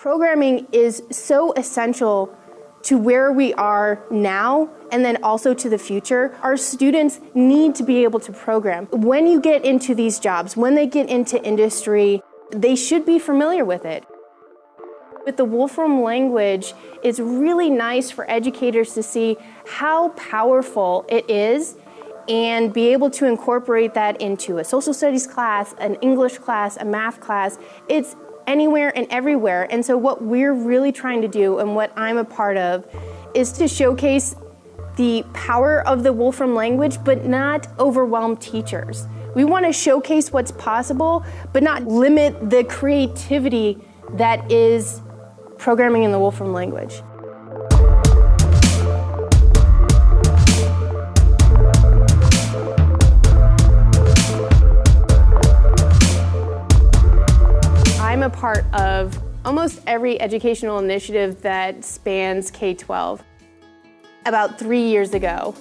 Programming is so essential to where we are now and then also to the future. Our students need to be able to program. When you get into these jobs, when they get into industry, they should be familiar with it. With the Wolfram language, it's really nice for educators to see how powerful it is and be able to incorporate that into a social studies class, an English class, a math class. It's anywhere and everywhere. And so what we're really trying to do, and what I'm a part of, is to showcase the power of the Wolfram language, but not overwhelm teachers. We want to showcase what's possible, but not limit the creativity that is programming in the Wolfram language. I'm a part of almost every educational initiative that spans K-12. About 3 years ago,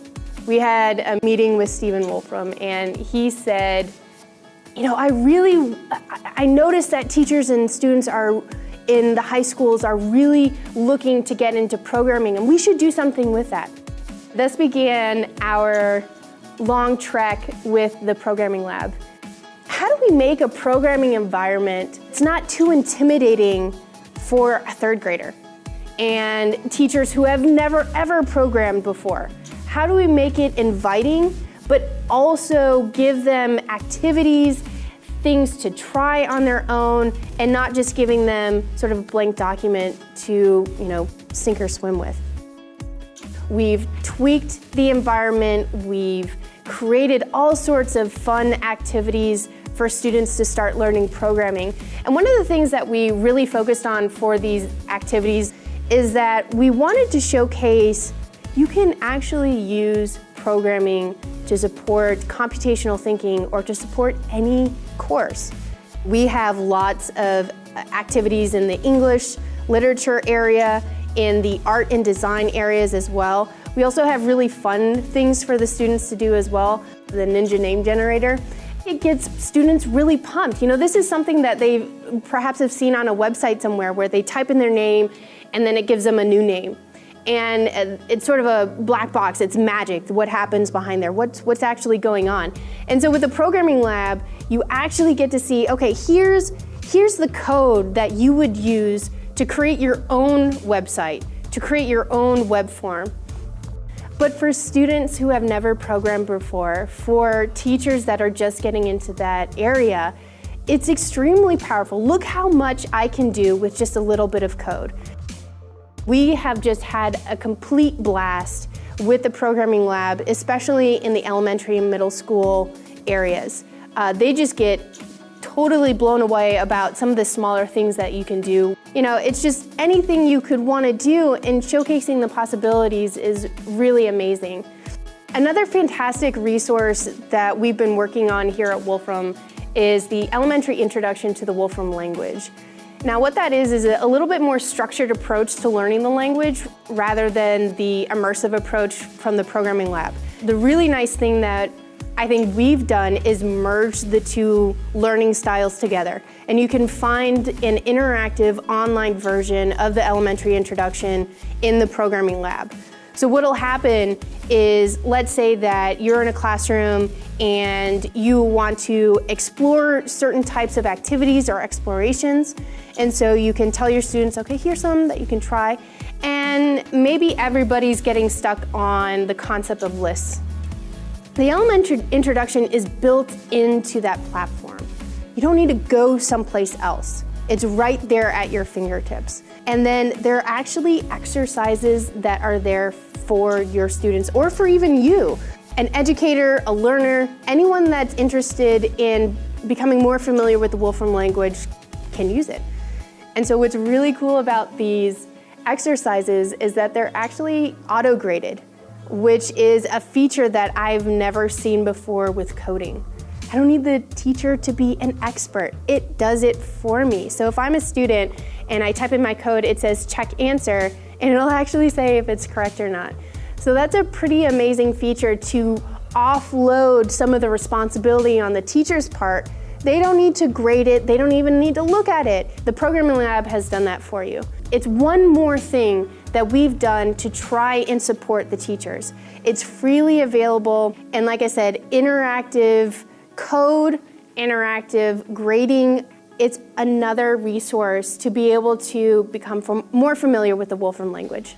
we had a meeting with Stephen Wolfram, and he said, I noticed that teachers and students in the high schools are really looking to get into programming, and we should do something with that. This began our long trek with the programming lab. How do we make a programming environment that's not too intimidating for a third grader and teachers who have never ever programmed before? How do we make it inviting, but also give them activities, things to try on their own, and not just giving them sort of a blank document to, sink or swim with? We've tweaked the environment, we've created all sorts of fun activities for students to start learning programming. And one of the things that we really focused on for these activities is that we wanted to showcase you can actually use programming to support computational thinking or to support any course. We have lots of activities in the English literature area, in the art and design areas as well. We also have really fun things for the students to do as well. The Ninja name generator. It gets students really pumped. This is something that they perhaps have seen on a website somewhere where they type in their name and then it gives them a new name. And it's sort of a black box. It's magic, what happens behind there, what's actually going on. And so with the programming lab, you actually get to see, okay, here's the code that you would use to create your own website, to create your own web form. But for students who have never programmed before, for teachers that are just getting into that area, it's extremely powerful. Look how much I can do with just a little bit of code. We have just had a complete blast with the programming lab, especially in the elementary and middle school areas. They just get totally blown away about some of the smaller things that you can do. It's just anything you could want to do, and showcasing the possibilities is really amazing. Another fantastic resource that we've been working on here at Wolfram is the Elementary Introduction to the Wolfram Language. Now what that is a little bit more structured approach to learning the language rather than the immersive approach from the programming lab. The really nice thing that I think we've done is merge the two learning styles together. And you can find an interactive online version of the elementary introduction in the programming lab. So what'll happen is, let's say that you're in a classroom and you want to explore certain types of activities or explorations. And so you can tell your students, okay, here's some that you can try. And maybe everybody's getting stuck on the concept of lists. The elementary introduction is built into that platform. You don't need to go someplace else. It's right there at your fingertips. And then there are actually exercises that are there for your students or for even you. An educator, a learner, anyone that's interested in becoming more familiar with the Wolfram language can use it. And so what's really cool about these exercises is that they're actually auto-graded, which is a feature that I've never seen before with coding. I don't need the teacher to be an expert. It does it for me. So if I'm a student and I type in my code, it says check answer, and it'll actually say if it's correct or not. So that's a pretty amazing feature to offload some of the responsibility on the teacher's part, They don't need to grade it. They don't even need to look at it. The programming lab has done that for you. It's one more thing that we've done to try and support the teachers. It's freely available, and like I said, interactive code, interactive grading. It's another resource to be able to become more familiar with the Wolfram language.